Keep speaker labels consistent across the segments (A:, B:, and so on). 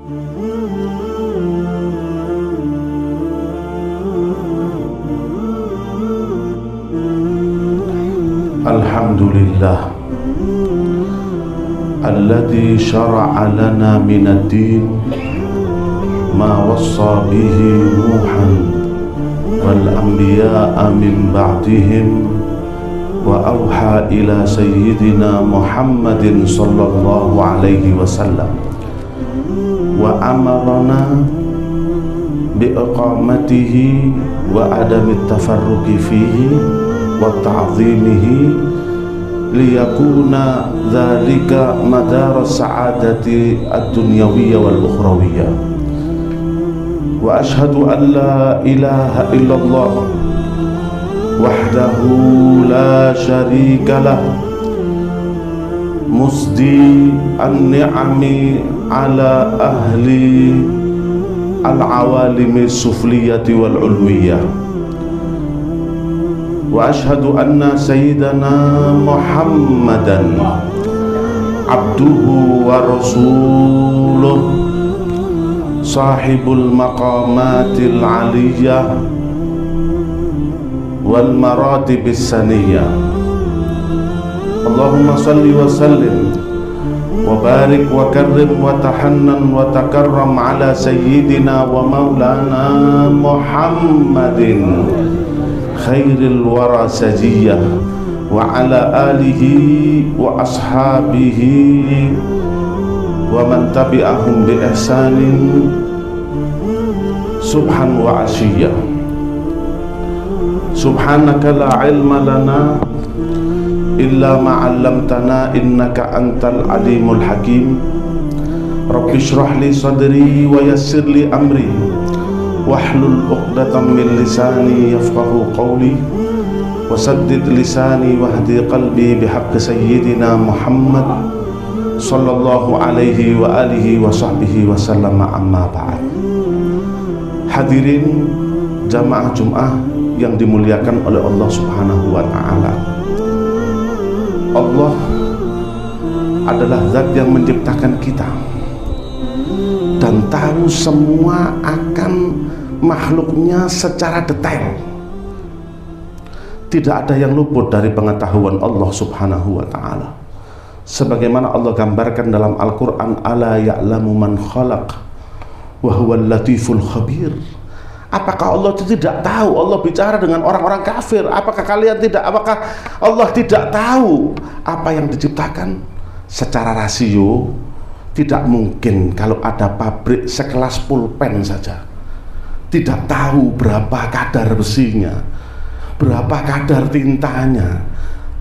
A: Alhamdulillah alladzi syara'a lana minad din ma wassa bihi Nuhan wal anbiya'a min ba'dihim wa auha ila sayyidina Muhammadin sallallahu alaihi wasallam wa amarna bi iqamatihi wa adami tafarruqi fihi wa ta'zimihi liyakuna dzalika madar sa'adati ad-dunyawiyya wal ukhrawiyya. Wa ashhadu an la ilaha illallah wahdahu la syarika lah musdi an-ni'ami ala ahli al-awalimi sufliyati wal ulwiyah. Wa ashhadu anna sayyidana Muhammadan abduhu wa rasuluh sahibul maqamatil aliyah wal maratibis saniyah. Allahumma salli wa sallim wa barik wa karrim wa tahannan wa takarram ala sayyidina wa maulana Muhammadin khairil wara sajiyah wa ala alihi wa ashabihi wa man tabi'ahum bi ihsanin subhan wa asiyah. Subhanaka la ilma lana illa ma 'allamtana innaka antal alimul hakim. Rabbi shrah li sadri wa yassir li amri wahlul 'uqdatam min lisani yafqahu qawli wasaddid lisani wahdi qalbi bihaqqi sayyidina Muhammad sallallahu alaihi wa alihi wa sahbihi wa sallama, amma ba'd. Hadirin jamaah Jum'ah yang dimuliakan oleh Allah Subhanahu wa ta'ala. Allah adalah zat yang menciptakan kita dan tahu semua akan makhluknya secara detail. Tidak ada yang luput dari pengetahuan Allah Subhanahu wa ta'ala. Sebagaimana Allah gambarkan dalam Al-Quran, ala ya'lamu man khalaq wa huwal latiful khabir. Apakah Allah tidak tahu? Allah bicara dengan orang-orang kafir. Apakah Allah tidak tahu apa yang diciptakan? Secara rasio tidak mungkin kalau ada pabrik sekelas pulpen saja tidak tahu berapa kadar besinya, berapa kadar tintanya.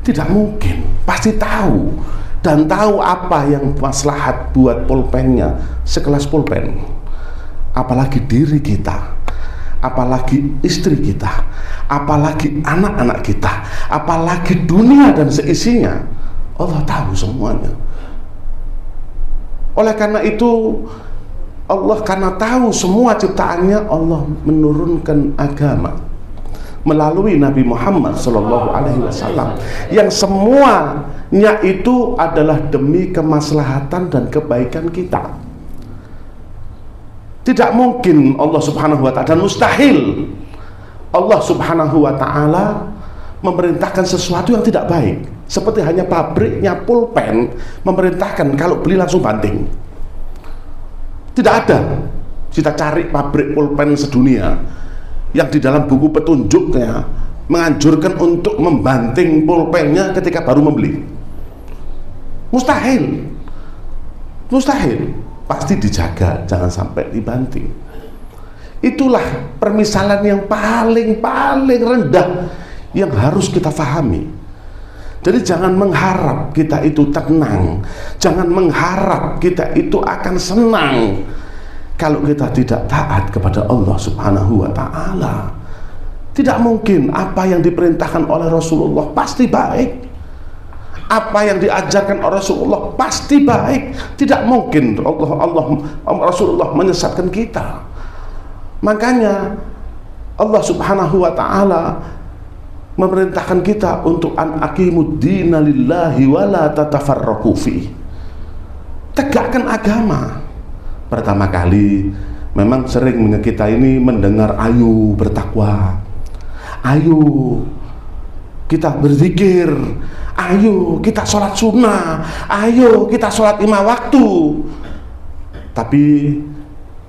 A: Tidak mungkin, pasti tahu. Dan tahu apa yang maslahat buat pulpennya, sekelas pulpen. Apalagi diri kita, apalagi istri kita, apalagi anak-anak kita, apalagi dunia dan seisinya. Allah tahu semuanya. Oleh karena itu, Allah karena tahu semua ciptaannya, Allah menurunkan agama melalui Nabi Muhammad Sallallahu Alaihi Wasallam yang semuanya itu adalah demi kemaslahatan dan kebaikan kita. Tidak mungkin Allah Subhanahu Wa Ta'ala, dan mustahil Allah Subhanahu Wa Ta'ala memerintahkan sesuatu yang tidak baik. Seperti hanya pabriknya pulpen memerintahkan kalau beli langsung banting. Tidak ada. Kita cari pabrik pulpen sedunia yang di dalam buku petunjuknya menganjurkan untuk membanting pulpennya ketika baru membeli. Mustahil. Mustahil. Pasti dijaga, jangan sampai dibanting. Itulah permisalan yang paling rendah yang harus kita fahami. Jadi jangan mengharap kita itu tenang, jangan mengharap kita itu akan senang kalau kita tidak taat kepada Allah Subhanahu wa ta'ala. Tidak mungkin. Apa yang diperintahkan oleh Rasulullah pasti baik, apa yang diajarkan oleh Rasulullah pasti baik. Tidak mungkin Rasulullah menyesatkan kita. Makanya Allah Subhanahu wa ta'ala memerintahkan kita untuk an aqimud dina lillahi wa la tatafarraqu fi. Tegakkan agama, Pertama kali memang sering kita ini mendengar ayo bertakwa, ayo kita berzikir, ayo kita sholat sunnah, ayo kita sholat 5 waktu. Tapi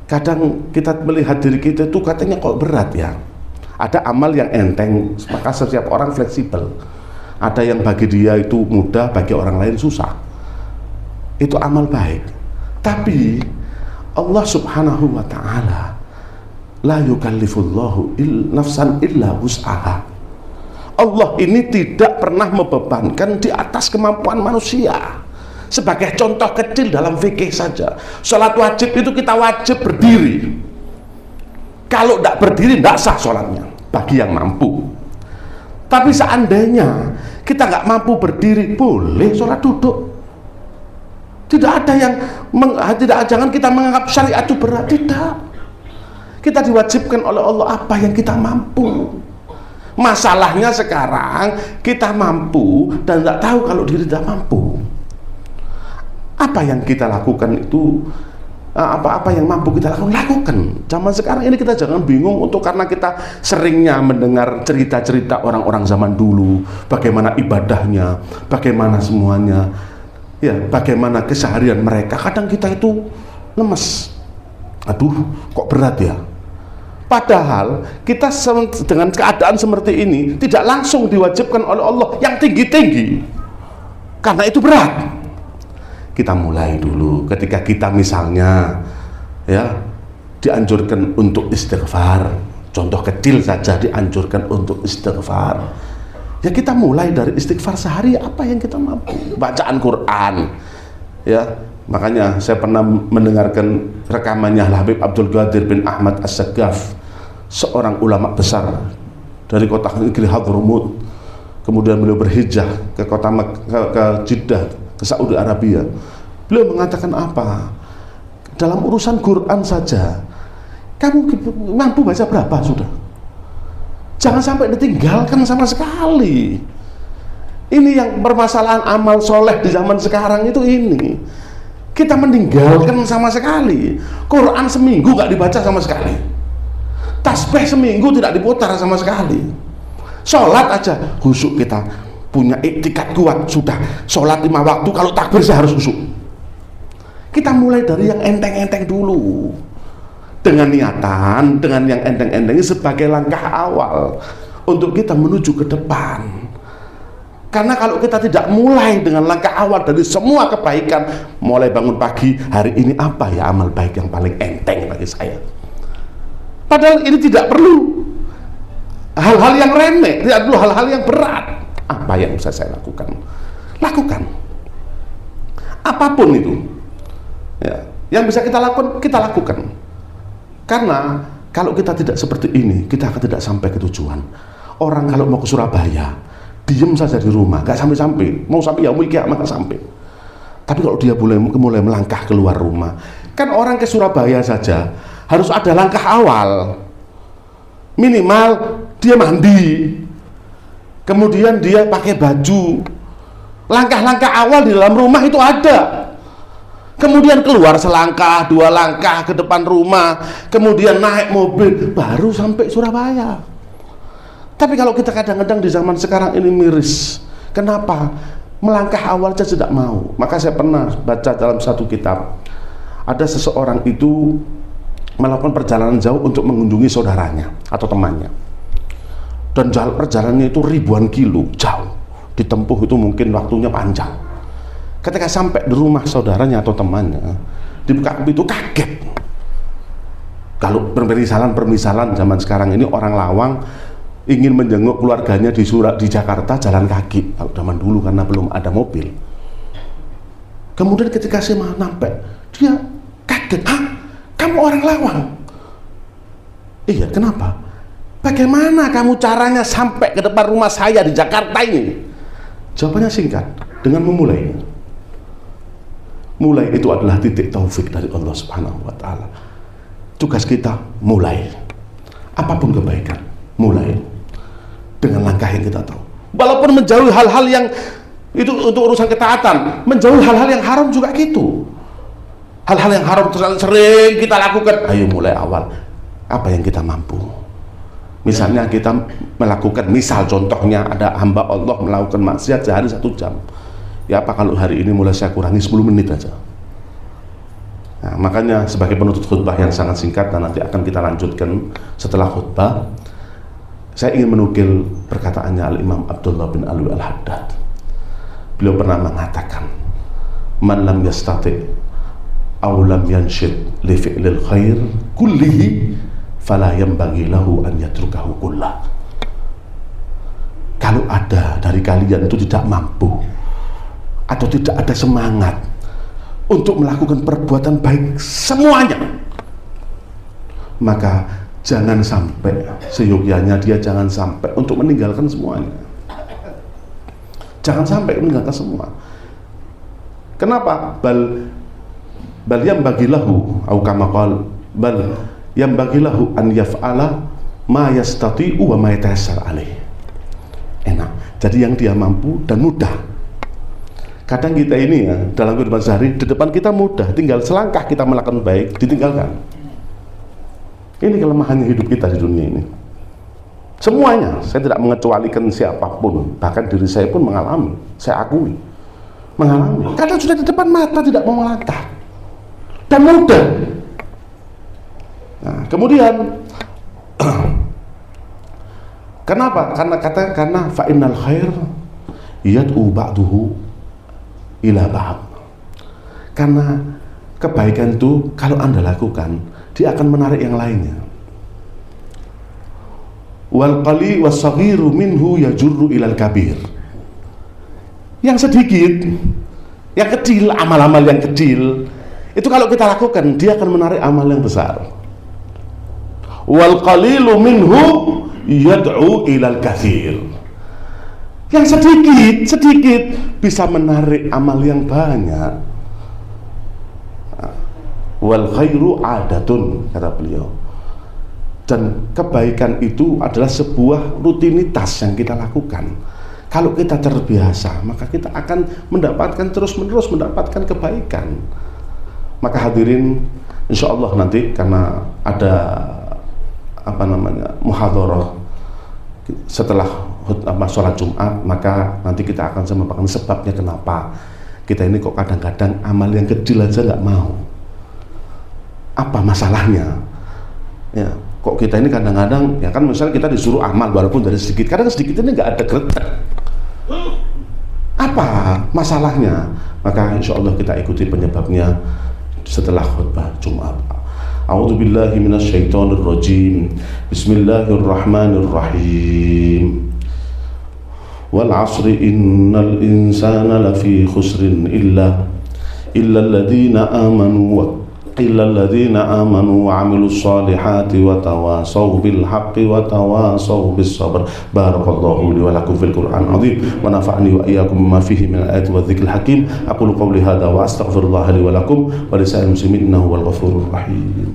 A: kadang kita melihat diri kita itu katanya kok berat ya. Ada amal yang enteng, maka setiap orang fleksibel. Ada yang bagi dia itu mudah, bagi orang lain susah. Itu amal baik. Tapi Allah subhanahu wa ta'ala la yukallifullahu nafsan illa wus'aha. Allah ini tidak pernah membebankan di atas kemampuan manusia. Sebagai contoh kecil dalam fikih saja, sholat wajib itu kita wajib berdiri. Kalau tidak berdiri tidak sah sholatnya bagi yang mampu. Tapi seandainya kita nggak mampu berdiri, boleh sholat duduk. Tidak ada yang jangan kita menganggap syariat itu berat. Tidak. Kita diwajibkan oleh Allah apa yang kita mampu. Masalahnya sekarang kita mampu dan tidak tahu kalau diri tidak mampu. Apa yang kita lakukan itu, apa yang mampu kita lakukan. Zaman sekarang ini kita jangan bingung karena kita seringnya mendengar cerita-cerita orang-orang zaman dulu, bagaimana ibadahnya, bagaimana semuanya, ya, bagaimana keseharian mereka. Kadang kita itu lemes, aduh kok berat ya. Padahal kita dengan keadaan seperti ini tidak langsung diwajibkan oleh Allah yang tinggi-tinggi, karena itu berat. Kita mulai dulu ketika kita misalnya ya dianjurkan untuk istighfar, contoh kecil saja dianjurkan untuk istighfar, ya kita mulai dari istighfar sehari apa yang kita mampu. Bacaan Quran ya, makanya saya pernah mendengarkan rekamannya Habib Abdul Qadir bin Ahmad As-Saggaf, seorang ulama besar dari kota negeri Hadramut. Kemudian beliau berhijrah ke kota ke Jeddah, ke Saudi Arabia. Beliau mengatakan apa? Dalam urusan Quran saja, kamu mampu baca berapa sudah? Jangan sampai ditinggalkan sama sekali. Ini yang permasalahan amal soleh di zaman sekarang itu ini. Kita meninggalkan sama sekali. Quran seminggu gak dibaca sama sekali. Tasbih seminggu tidak diputar sama sekali. Sholat aja khusyuk, kita punya iktikad kuat sudah. Sholat 5 waktu kalau takbir saya harus khusyuk. Kita mulai dari yang enteng-enteng dulu, dengan niatan, dengan yang enteng-enteng sebagai langkah awal untuk kita menuju ke depan. Karena kalau kita tidak mulai dengan langkah awal dari semua kebaikan, mulai bangun pagi, hari ini apa ya amal baik yang paling enteng bagi saya? Padahal ini tidak perlu hal-hal yang remeh, tidak perlu hal-hal yang berat. Apa yang bisa saya lakukan? Lakukan apapun itu ya, yang bisa kita lakukan, kita lakukan. Karena kalau kita tidak seperti ini, kita akan tidak sampai ke tujuan. Orang kalau mau ke Surabaya, diem saja di rumah, gak sampai-sampai. Mau sampai ya mungkin gak sampai. Tapi kalau dia mulai melangkah keluar rumah, kan orang ke Surabaya saja harus ada langkah awal. Minimal dia mandi, kemudian dia pakai baju. Langkah-langkah awal di dalam rumah itu ada. Kemudian keluar selangkah, 2 langkah ke depan rumah, kemudian naik mobil, baru sampai Surabaya. Tapi kalau kita kadang-kadang di zaman sekarang ini miris. Kenapa? Melangkah awal saja tidak mau. Maka saya pernah baca dalam satu kitab, ada seseorang itu melakukan perjalanan jauh untuk mengunjungi saudaranya atau temannya. Dan perjalanannya itu ribuan kilo, jauh. Ditempuh itu mungkin waktunya panjang. Ketika sampai di rumah saudaranya atau temannya, dibuka pintu, kaget. Kalau permisalan zaman sekarang ini orang Lawang ingin menjenguk keluarganya di Jakarta jalan kaki. Kalau zaman dulu karena belum ada mobil. Kemudian ketika saya sampai, dia kaget. Hah? Kamu orang Lawang? Iya, kenapa? Bagaimana kamu caranya sampai ke depan rumah saya di Jakarta ini? Jawabannya singkat, dengan memulai. Mulai itu adalah titik taufik dari Allah Subhanahu wa ta'ala. Tugas kita mulai. Apapun kebaikan, mulai dengan langkah yang kita tahu. Walaupun menjauhi hal-hal yang itu untuk urusan ketaatan, menjauhi hal-hal yang haram juga gitu. Hal-hal yang haram sering kita lakukan. Ayo mulai awal. Apa yang kita mampu? Misalnya kita melakukan, misal contohnya ada hamba Allah melakukan maksiat sehari 1 jam. Ya apa kalau hari ini mulai saya kurangi 10 menit aja. Nah, makanya sebagai penutup khutbah yang sangat singkat dan nanti akan kita lanjutkan setelah khutbah, saya ingin menukil perkataannya Al-Imam Abdullah bin Alwi Al-Haddad. Beliau pernah mengatakan, man lam yastati' aw lam yanshid li fi'lil khair kullihi fala yanbaghi lahu an yatrukahu kullah. Kalau ada dari kalian itu tidak mampu atau tidak ada semangat untuk melakukan perbuatan baik semuanya, maka jangan sampai, seyogyanya dia jangan sampai untuk meninggalkan semuanya. Jangan sampai meninggalkan semua. Kenapa? Bal yang bagilahu au kama qala bal yang bagilahu an yaf'ala ma yastati'u wa ma yatayassar alaih. Enak. Jadi yang dia mampu dan mudah. Kadang kita ini ya, dalam kehidupan sehari, di depan kita mudah, tinggal selangkah kita melakukan baik, ditinggalkan. Ini kelemahannya hidup kita di dunia ini. Semuanya, saya tidak mengecualikan siapapun, bahkan diri saya pun mengalami, saya akui, mengalami. Kadang sudah di depan mata tidak mau melangkah, dan mudah. Nah, kemudian kenapa? Karena fa'innal khair yad'u ba'duhu ila ba'd. Karena kebaikan itu kalau Anda lakukan, dia akan menarik yang lainnya. Wal qali was-saghiru minhu yajurru ilal kabir. Yang sedikit, yang kecil, amal-amal yang kecil itu kalau kita lakukan, dia akan menarik amal yang besar. Wal qalilu minhu yad'u ilal katsir. Yang sedikit bisa menarik amal yang banyak. Wal khairu adatun, kata beliau. Dan kebaikan itu adalah sebuah rutinitas yang kita lakukan. Kalau kita terbiasa, maka kita akan mendapatkan terus-menerus mendapatkan kebaikan. Maka hadirin, insya Allah nanti karena ada muhadharah setelah sholat Jumat, maka nanti kita akan sampaikan sebabnya kenapa kita ini kok kadang-kadang amal yang kecil aja nggak mau. Apa masalahnya? Ya, kok kita ini kadang-kadang, ya kan misalnya kita disuruh amal walaupun dari sedikit, kadang sedikit ini nggak ada gretek. Apa masalahnya? Maka insya Allah kita ikuti penyebabnya setelah khutbah Jumat. A'udzu billahi minasyaitonir rajim. Bismillahirrahmanirrahim. Wal 'asri innal insana lafi khusrin illa alladziina amanu wa 'amilus solihati wa tawasaw bil haqqi wa tawasaw bis sabr. Barakallahu li wa lakum fil Qur'an azim wa nafa'ani wa iyyakum bima fihi min al-ayati wa dzikril hakim. Aqulu qawli hadza wa astaghfirullah li wa lakum wa lisa'il muslimin innahu wal ghafurur rahim.